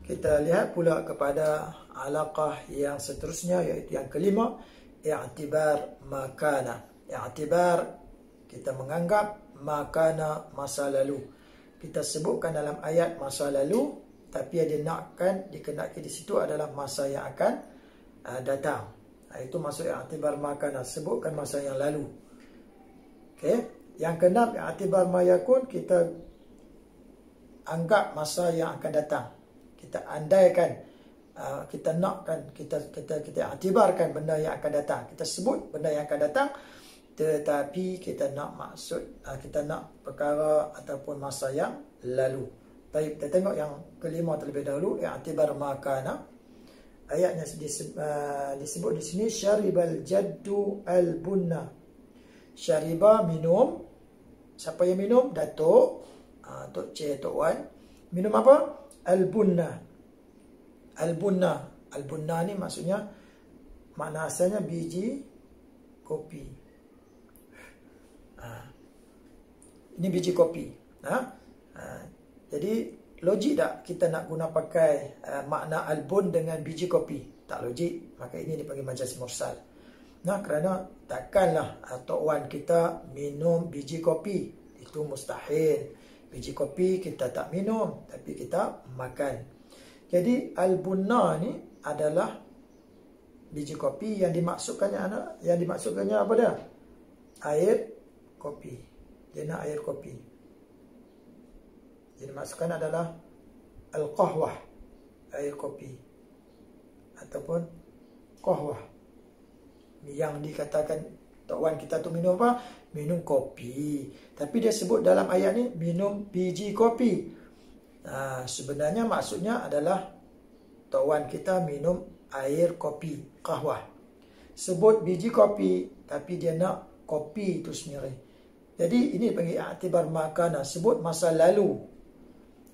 Kita lihat pula kepada alaqah yang seterusnya, iaitu yang kelima, i'tibar makana. I'tibar, kita menganggap makana masa lalu. Kita sebutkan dalam ayat masa lalu, tapi yang dikenaki di situ adalah masa yang akan datang. Itu maksud i'tibar makana, sebutkan masa yang lalu. Okey. Yang keenam, i'tibar ma yakun, kita anggap masa yang akan datang. Kita andaikan, kita nakkan, kita i'tibarkan benda yang akan datang. Kita sebut benda yang akan datang, tetapi kita nak maksud, kita nak perkara ataupun masa yang lalu. Baik, kita tengok yang kelima terlebih dahulu, i'tibar ma kana. Ayatnya disebut di sini, syaribal jaddu al-bunna. Syariba, minum. Siapa yang minum? Datuk, Tok Cik, Tok Wan. Minum apa? Al-bunna. Al-bunna. Al-bunna ni maksudnya, makna asalnya biji kopi. Ini biji kopi. Jadi logik tak kita nak guna pakai makna al-bun dengan biji kopi? Tak logik. Maka ini dipanggil majaz mursal. Kerana takkanlah Tok Wan kita minum biji kopi. Itu mustahil. Biji kopi kita tak minum, tapi kita makan. Jadi al-bunna ni adalah biji kopi yang dimaksudkannya apa dah? Air kopi. Dia nak air kopi. Jadi dimaksudkan adalah al-qahwah, air kopi, ataupun qahwah. Yang dikatakan Tok Wan kita tu minum apa? Minum kopi. Tapi dia sebut dalam ayat ni minum biji kopi. Sebenarnya maksudnya adalah Tok Wan kita minum air kopi, qahwah. Sebut biji kopi, tapi dia nak kopi itu sendiri. Jadi ini panggil i'tibar makana, sebut masa lalu.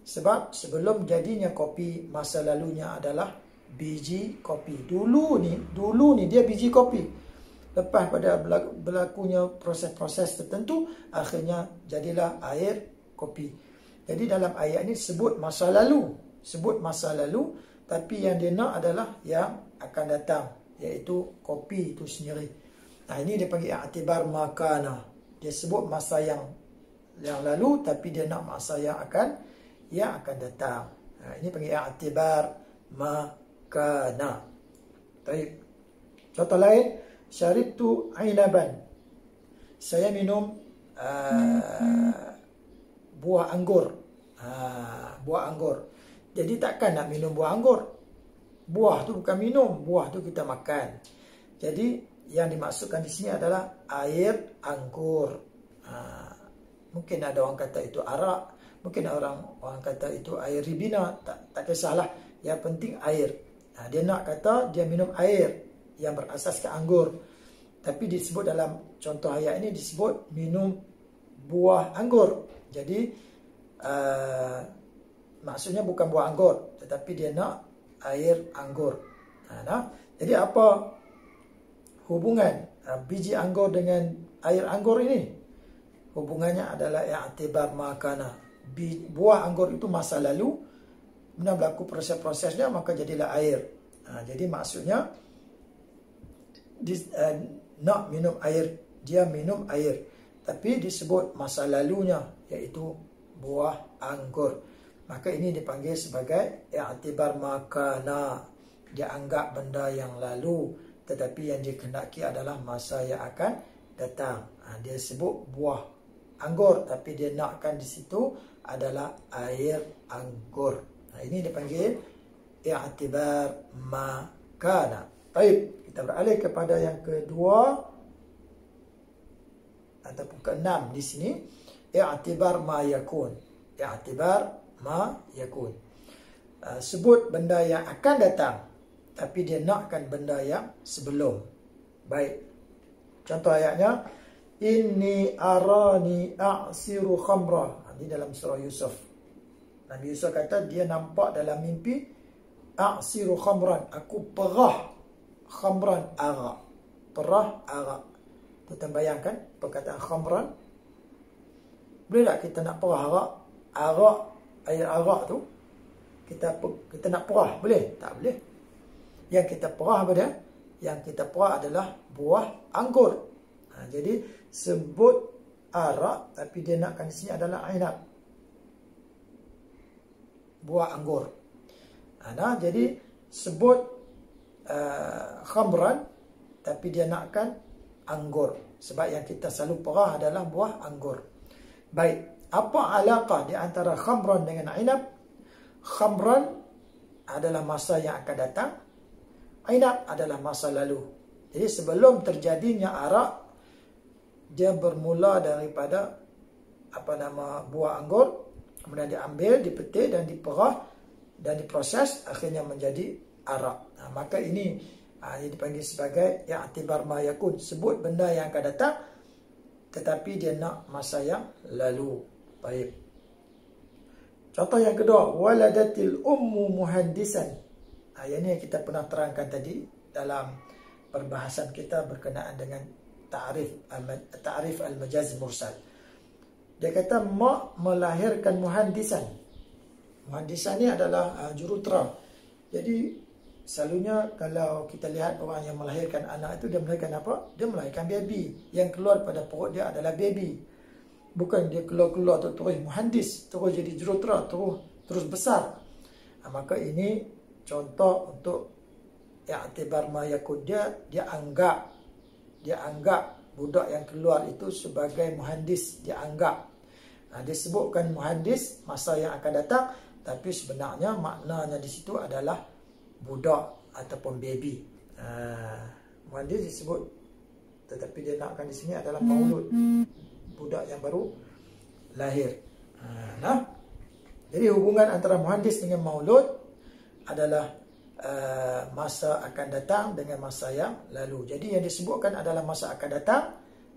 Sebab sebelum jadinya kopi, masa lalunya adalah biji kopi. Dulu ni dia biji kopi. Lepas pada berlakunya proses-proses tertentu, akhirnya jadilah air kopi. Jadi dalam ayat ini sebut masa lalu. Sebut masa lalu, tapi yang dia nak adalah yang akan datang, iaitu kopi itu sendiri. Ini dia panggil i'tibar makana. Dia sebut masa yang lalu, tapi dia nak masa yang akan datang. Ini panggil i'tibar makana. Baik. Contoh lain, syaribtu ainaban. Saya minum buah anggur. Buah anggur. Jadi takkan nak minum buah anggur. Buah tu bukan minum, buah tu kita makan. Jadi yang dimaksudkan di sini adalah air anggur. Mungkin ada orang kata itu arak, mungkin orang kata itu air ribina, tak kisahlah. Yang penting air. Dia nak kata dia minum air yang berasaskan anggur. Tapi disebut dalam contoh ayat ini disebut minum buah anggur. Jadi maksudnya bukan buah anggur, tetapi dia nak air anggur. Jadi apa hubungan biji anggur dengan air anggur ini? Hubungannya adalah i'tibar makana. Buah anggur itu masa lalu, kemudian berlaku proses-prosesnya, maka jadilah air. Jadi maksudnya nak minum air, dia minum air, tapi disebut masa lalunya, iaitu buah anggur. Maka ini dipanggil sebagai i'tibar makana. Dia anggap benda yang lalu, tetapi yang dikehendaki adalah masa yang akan datang. Dia sebut buah anggur, tapi dia nakkan di situ adalah air anggur. Ini dipanggil i'tibar makana. Baik. Kita beralih kepada yang kedua ataupun keenam di sini, i'tibar ma yakun. I'tibar ma yakun. Sebut benda yang akan datang, tapi dia nakkan benda yang sebelum. Baik. Contoh ayatnya, inni arani a'siru khamra. Ini dalam surah Yusuf. Nabi Yusuf kata dia nampak dalam mimpi, a'siru khamran, aku perah khamran, arak. Perah arak. Kita bayangkan perkataan khamran. Boleh tak kita nak perah arak? Arak, air arak tu kita nak perah, boleh? Tak boleh. Yang kita perah apa dia? Yang kita perah adalah buah anggur. Jadi sebut arak, tapi dia nakkan di sini adalah inab, buah anggur. Jadi sebut khamran, tapi dia nakkan anggur, sebab yang kita selalu perah adalah buah anggur. Baik, apa alaqah di antara khamran dengan inab? Khamran adalah masa yang akan datang, inab adalah masa lalu. Jadi sebelum terjadinya arak, dia bermula daripada buah anggur, kemudian diambil, dipetik dan diperah dan diproses, akhirnya menjadi arak. Maka ini dipanggil sebagai i'tibar ma yakun, sebut benda yang akan datang tetapi dia nak masa yang lalu. Baik. Contoh yang kedua, waladatil ummu muhandisan. Yang ini kita pernah terangkan tadi dalam perbahasan kita berkenaan dengan ta'rif al-majaz mursal. Dia kata mak melahirkan muhandisan. Muhandisan ni adalah jurutera. Jadi selalunya kalau kita lihat orang yang melahirkan anak itu, dia melahirkan apa? Dia melahirkan baby. Yang keluar pada perut dia adalah baby. Bukan dia keluar terus muhandis, terus jadi jurutera, terus besar. Maka ini contoh untuk i'tibar ma yakun, dia anggap budak yang keluar itu sebagai muhandis, dia anggap. Dia sebutkan muhandis masa yang akan datang, tapi sebenarnya maknanya di situ adalah budak ataupun baby. Muhandis disebut, tetapi dia nakkan di sini adalah maulud, budak yang baru lahir. Jadi hubungan antara muhandis dengan maulud adalah masa akan datang dengan masa yang lalu. Jadi yang disebutkan adalah masa akan datang,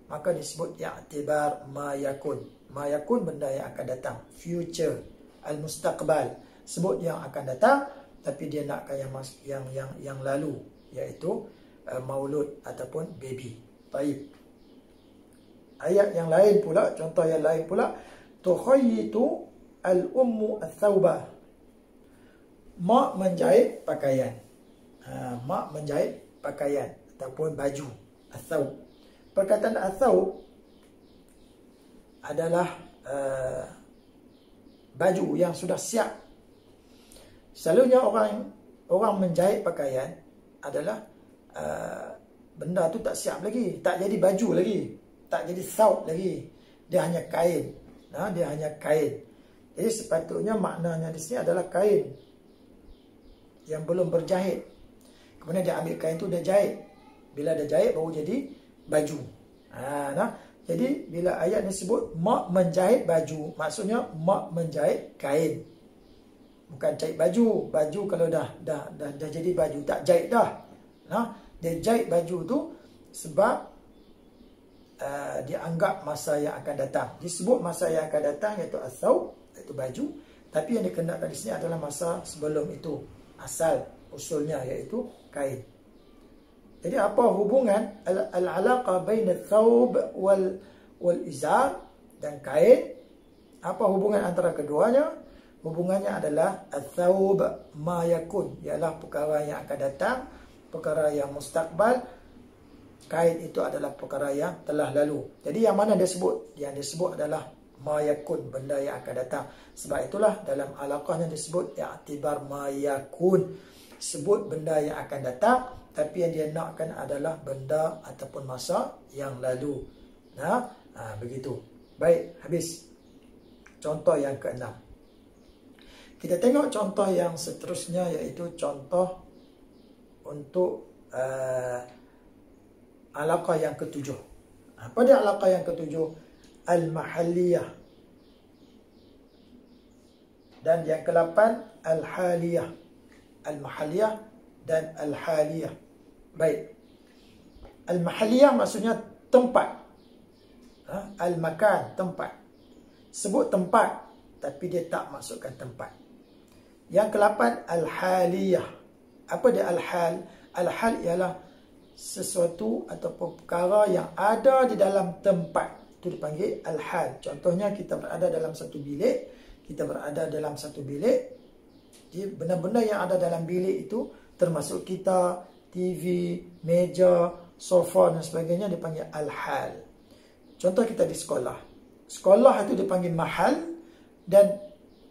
maka disebut i'tibar ma yakun. Ma yakun benda yang akan datang, future, al-mustaqbal, sebut yang akan datang, tapi dia nakkan yang lalu, iaitu maulud ataupun baby. Baik. Ayat yang lain pula, contoh yang lain pula, tukhayyitu al-ummu al-thawbah. Mak menjahit pakaian. Mak menjahit pakaian ataupun baju. Al-thawb. Perkataan al-thawb adalah baju yang sudah siap. Selalunya orang menjahit pakaian adalah benda tu tak siap lagi, tak jadi baju lagi, tak jadi thawb lagi. Dia hanya kain. Dia hanya kain. Jadi sepatutnya maknanya di sini adalah kain yang belum berjahit. Kemudian dia ambil kain tu, dia jahit. Bila dia jahit baru jadi baju. Jadi bila ayat ni sebut mak menjahit baju, maksudnya mak menjahit kain. Bukan jahit baju. Baju kalau dah jadi baju, tak jahit dah. Dia jahit baju tu sebab dia anggap masa yang akan datang. Disebut masa yang akan datang iaitu as-thawb, iaitu baju, tapi yang dikenakan di sini adalah masa sebelum itu, asal usulnya iaitu kain. Jadi apa hubungan al-alaqa baina al-thawb wal izar dan kain? Apa hubungan antara keduanya? Hubungannya adalah al-thawb ma yakun, ialah perkara yang akan datang, perkara yang mustaqbal. Kain itu adalah perkara yang telah lalu. Jadi yang mana dia sebut? Yang dia sebut adalah ma yakun, benda yang akan datang. Sebab itulah dalam alaqahnya disebut i'tibar ma yakun, sebut benda yang akan datang, tapi yang dia nakkan adalah benda ataupun masa yang lalu. Begitu. Baik, habis. Contoh yang ke-6. Kita tengok contoh yang seterusnya, iaitu contoh untuk alaqah yang ke-7. Apa dia alaqah yang ke-7? Al-mahalliyah. Dan yang ke-8 al-haliyah. Al-mahalliyah dan al-haliyah. Baik. Al-mahalliyah maksudnya tempat. Al-makan, tempat. Sebut tempat, tapi dia tak masukkan tempat. Yang ke-8 al-haliyah. Apa dia al-hal? Al-hal ialah sesuatu ataupun perkara yang ada di dalam tempat. Itu dipanggil al-hal. Contohnya kita berada dalam satu bilik. Jadi benda-benda yang ada dalam bilik itu termasuk kita, TV, meja, sofa dan sebagainya dipanggil al-hal. Contoh kita di sekolah. Sekolah itu dipanggil mahal, dan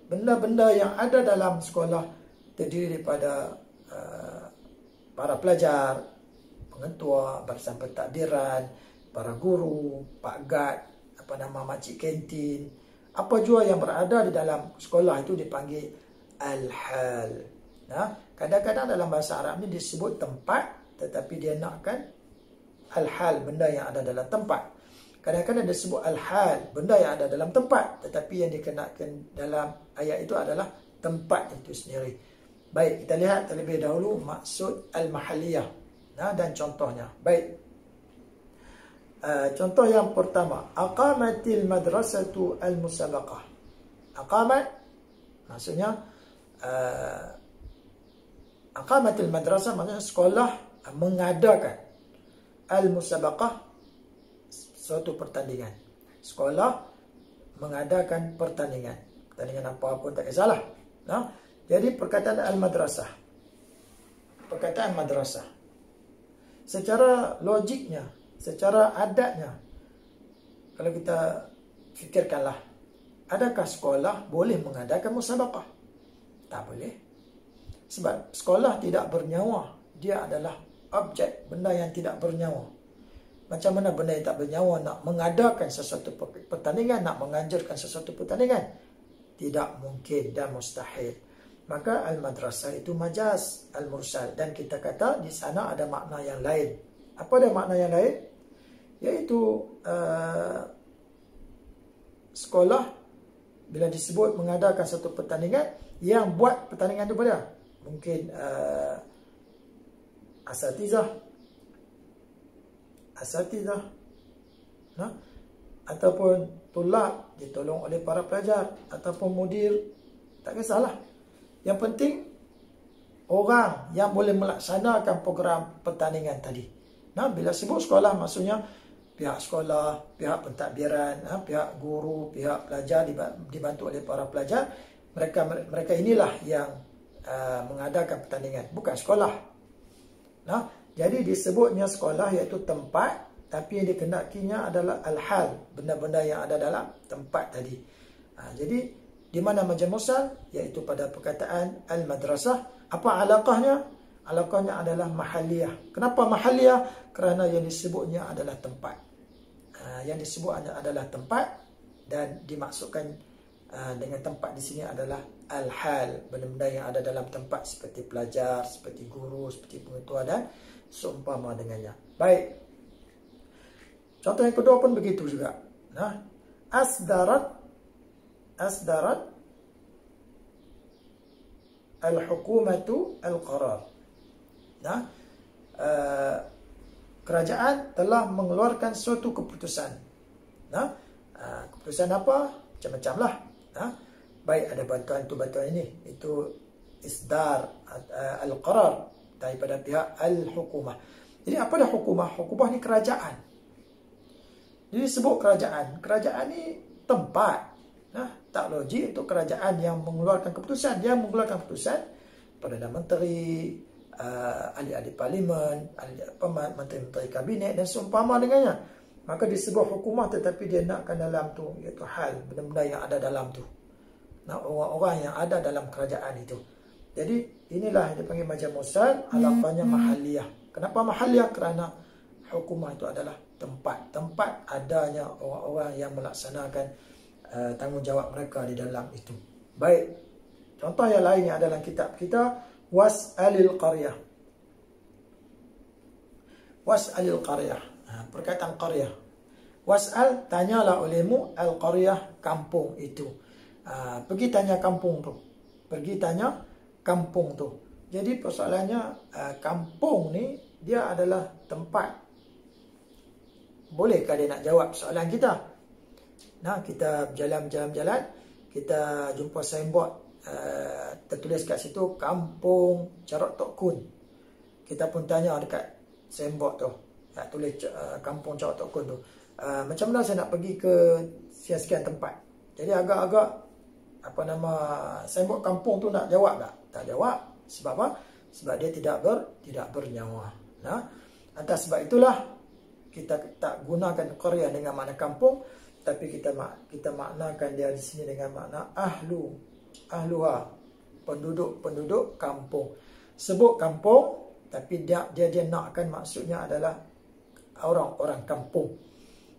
benda-benda yang ada dalam sekolah terdiri daripada para pelajar, pengetua, barisan pentadbiran, para guru, pak gad, makcik kantin, apa jua yang berada di dalam sekolah itu dipanggil al-hal. Nah, kadang-kadang dalam bahasa Arab ni disebut tempat, tetapi dia nakkan al-hal, benda yang ada dalam tempat. Kadang-kadang disebut al-hal, benda yang ada dalam tempat, tetapi yang dikenakan dalam ayat itu adalah tempat itu sendiri. Baik, kita lihat terlebih dahulu maksud al-mahalliyah, nah, dan contohnya. Baik. Contoh yang pertama, aqamatil madrasatu al-musabaqah. Aqamat maksudnya aqamatil madrasah maksudnya sekolah mengadakan, al-musabaqah suatu pertandingan. Sekolah mengadakan pertandingan. Pertandingan apa pun tak kisahlah. Nah, jadi perkataan al-madrasah. Perkataan madrasah. Secara logiknya, secara adatnya, kalau kita fikirkanlah, adakah sekolah boleh mengadakan musabaqah? Tak boleh. Sebab sekolah tidak bernyawa. Dia adalah objek, benda yang tidak bernyawa. Macam mana benda yang tak bernyawa nak mengadakan sesuatu pertandingan, nak menganjurkan sesuatu pertandingan? Tidak mungkin dan mustahil. Maka al-madrasah itu majaz al-mursal. Dan kita kata di sana ada makna yang lain. Apa ada makna yang lain? Iaitu sekolah bila disebut mengadakan satu pertandingan, yang buat pertandingan itu pada mungkin asatizah, nah, ataupun tulab ditolong oleh para pelajar, ataupun mudir, tak kisahlah. Yang penting orang yang boleh melaksanakan program pertandingan tadi. Nah, bila sebut sekolah maksudnya pihak sekolah, pihak pentadbiran, pihak guru, pihak pelajar dibantu oleh para pelajar. Mereka inilah yang mengadakan pertandingan, bukan sekolah. Nah, jadi disebutnya sekolah iaitu tempat, tapi yang dikenakinya adalah al-hal, benda-benda yang ada dalam tempat tadi. Jadi di mana majaz mursal, iaitu pada perkataan al-madrasah. Apa alaqahnya? Alaqahnya adalah mahalliyah. Kenapa mahalliyah? Kerana yang disebutnya adalah tempat. Yang disebut adalah tempat, dan dimaksudkan dengan tempat di sini adalah al-hal, benda-benda yang ada dalam tempat seperti pelajar, seperti guru, seperti pengetua dan seumpama dengannya. Baik. Contoh yang kedua pun begitu juga. Nah, asdarat al-hukumatu al-qarar. Nah, kerajaan telah mengeluarkan suatu keputusan. Nah, keputusan apa? Macam-macam lah. Nah, baik, ada bantuan ini, itu isdar al-qarar daripada pihak al-hukumah. Jadi apa dah hukumah? Hukumah ni kerajaan. Jadi sebut kerajaan. Kerajaan ni tempat. Nah, tak logik untuk kerajaan yang mengeluarkan keputusan. Dia mengeluarkan keputusan Perdana Menteri, ahli-ahli parlimen, menteri-menteri kabinet dan seumpama dengannya. Maka disebut hukumah, tetapi dia nakkan dalam tu, iaitu hal, benda-benda yang ada dalam tu. Nah, orang-orang yang ada dalam kerajaan itu. Jadi inilah yang dipanggil majaz mursal, alaqahnya mahalliyah. Kenapa mahalliyah? Kerana hukumah itu adalah tempat adanya orang-orang yang melaksanakan tanggungjawab mereka di dalam itu. Baik. Contoh yang lain yang ada dalam kitab kita, was'alil qaryah. Was'alil qaryah. Perkataan qaryah. Was'al, tanyalah olehmu al-qaryah, kampung itu. Pergi tanya kampung tu. Pergi tanya kampung tu. Jadi persoalannya, kampung ni dia adalah tempat. Bolehkah dia nak jawab soalan kita? Nah, kita berjalan-jalan, kita jumpa signboard, tertulis kat situ Kampung Carok Tok Kun. Kita pun tanya dekat signboard tu, tulis Kampung Carok Tok Kun tu, macam mana saya nak pergi ke sekian-sekian tempat. Jadi agak-agak signboard kampung tu nak jawab tak? Tak jawab. Sebab apa? Sebab dia tidak bernyawa. Nah, atas sebab itulah kita tak gunakan qarya dengan makna kampung, tapi kita maknakan dia di sini dengan makna ahluha, penduduk kampung. Sebut kampung, tapi dia nakkan maksudnya adalah orang-orang kampung.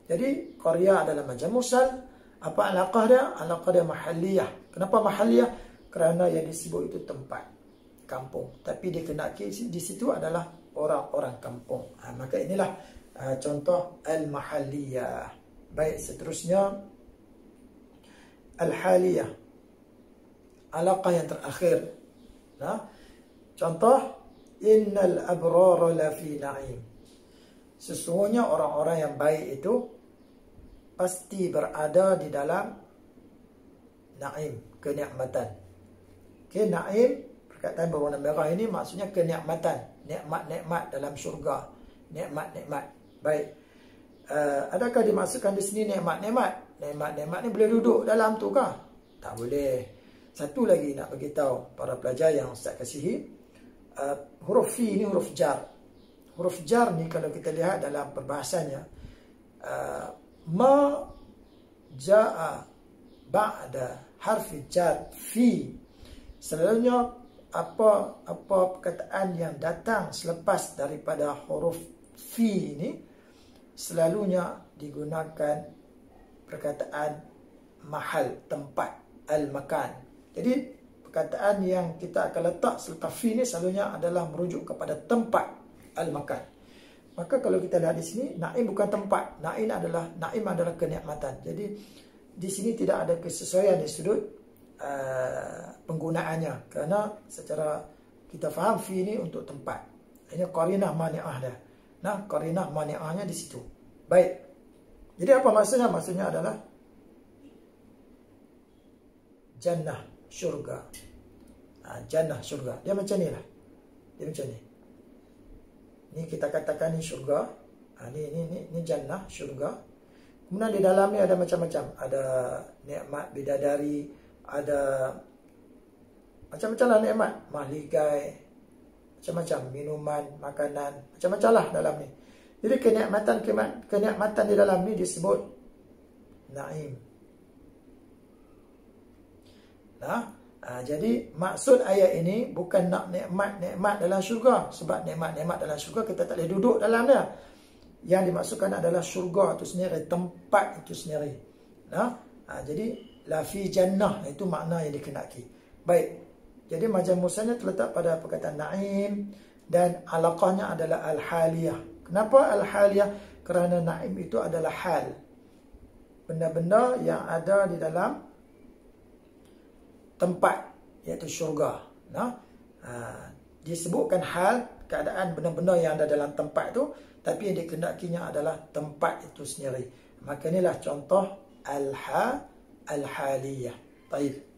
Jadi qarya adalah majaz mursal. Apa alaqah dia? Alaqah dia mahalliyah. Kenapa mahalliyah? Kerana yang disebut itu tempat kampung, tapi dikenaki di situ adalah orang-orang kampung. Maka inilah contoh al-mahalliyah. Baik, seterusnya al-haliyah, alaqah yang terakhir. Contoh, innal abrara lafi na'im. Sesungguhnya orang-orang yang baik itu pasti berada di dalam na'im, kenikmatan. Okay, na'im, perkataan berwarna merah ini maksudnya kenikmatan, nikmat-nikmat dalam syurga, nikmat-nikmat. Baik, adakah dimaksudkan di sini nikmat-nikmat? Nikmat-nikmat ni boleh duduk dalam tu kah? Tak boleh. Satu lagi nak bagi tahu para pelajar yang Ustaz kasihi, huruf fi ni huruf jar. Huruf jar ni kalau kita lihat dalam perbahasannya, ma jaa ba'da harfi jar fi, selalunya apa perkataan yang datang selepas daripada huruf fi ini selalunya digunakan perkataan mahal, tempat, al-makan. Jadi perkataan yang kita akan letak selepas fi ini selalunya adalah merujuk kepada tempat, al-makan. Maka kalau kita lihat di sini, na'im bukan tempat, na'im adalah kenikmatan. Jadi di sini tidak ada kesesuaian di sudut penggunaannya, kerana secara kita faham fi ini untuk tempat. Ini qarinah mani'ah dah. Nah, qarinah mani'ahnya di situ. Baik. Jadi apa maksudnya? Maksudnya adalah jannah, syurga. Jannah, syurga. Dia macam ni lah. Dia macam ni. Ni kita katakan ni syurga. Ni jannah, syurga. Kemudian di dalamnya ada macam-macam. Ada nikmat bidadari, ada macam-macam lah nikmat, mahligai, macam-macam minuman, makanan, macam-macam lah dalam ni. Jadi kenikmatan di dalam ni disebut na'im. Jadi maksud ayat ini bukan nak nikmat dalam syurga, sebab nikmat dalam syurga kita tak boleh duduk dalam dia. Yang dimaksudkan adalah syurga itu sendiri, tempat itu sendiri. Jadi la fi jannah itu makna yang dikenaki. Baik. Jadi majaz mursalnya terletak pada perkataan na'im dan alaqahnya adalah al-haliyah. Kenapa al-haliyah? Kerana na'im itu adalah hal. Benda-benda yang ada di dalam tempat, iaitu syurga. Disebutkan hal, keadaan benda-benda yang ada dalam tempat itu, tapi yang dikenakinya adalah tempat itu sendiri. Maka inilah contoh al-haliyah. Baik.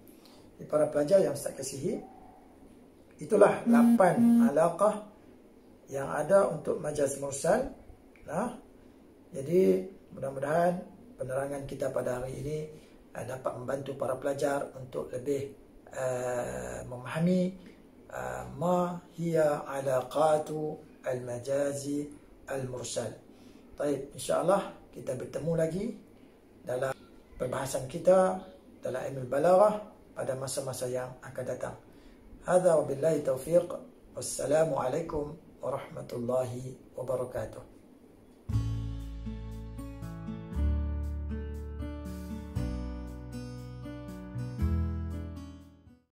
Para pelajar yang Ustaz kasihi, itulah 8 alaqah yang ada untuk majaz mursal. Jadi mudah-mudahan penerangan kita pada hari ini dapat membantu para pelajar untuk lebih memahami ma hiya alaqatu al-majazi al-mursal. Baik, insya-Allah kita bertemu lagi dalam perbahasan kita dalam ilmu balaghah pada masa-masa yang akan datang. Hadza wabillahi taufiq. Wassalamu alaikum warahmatullahi wabarakatuh.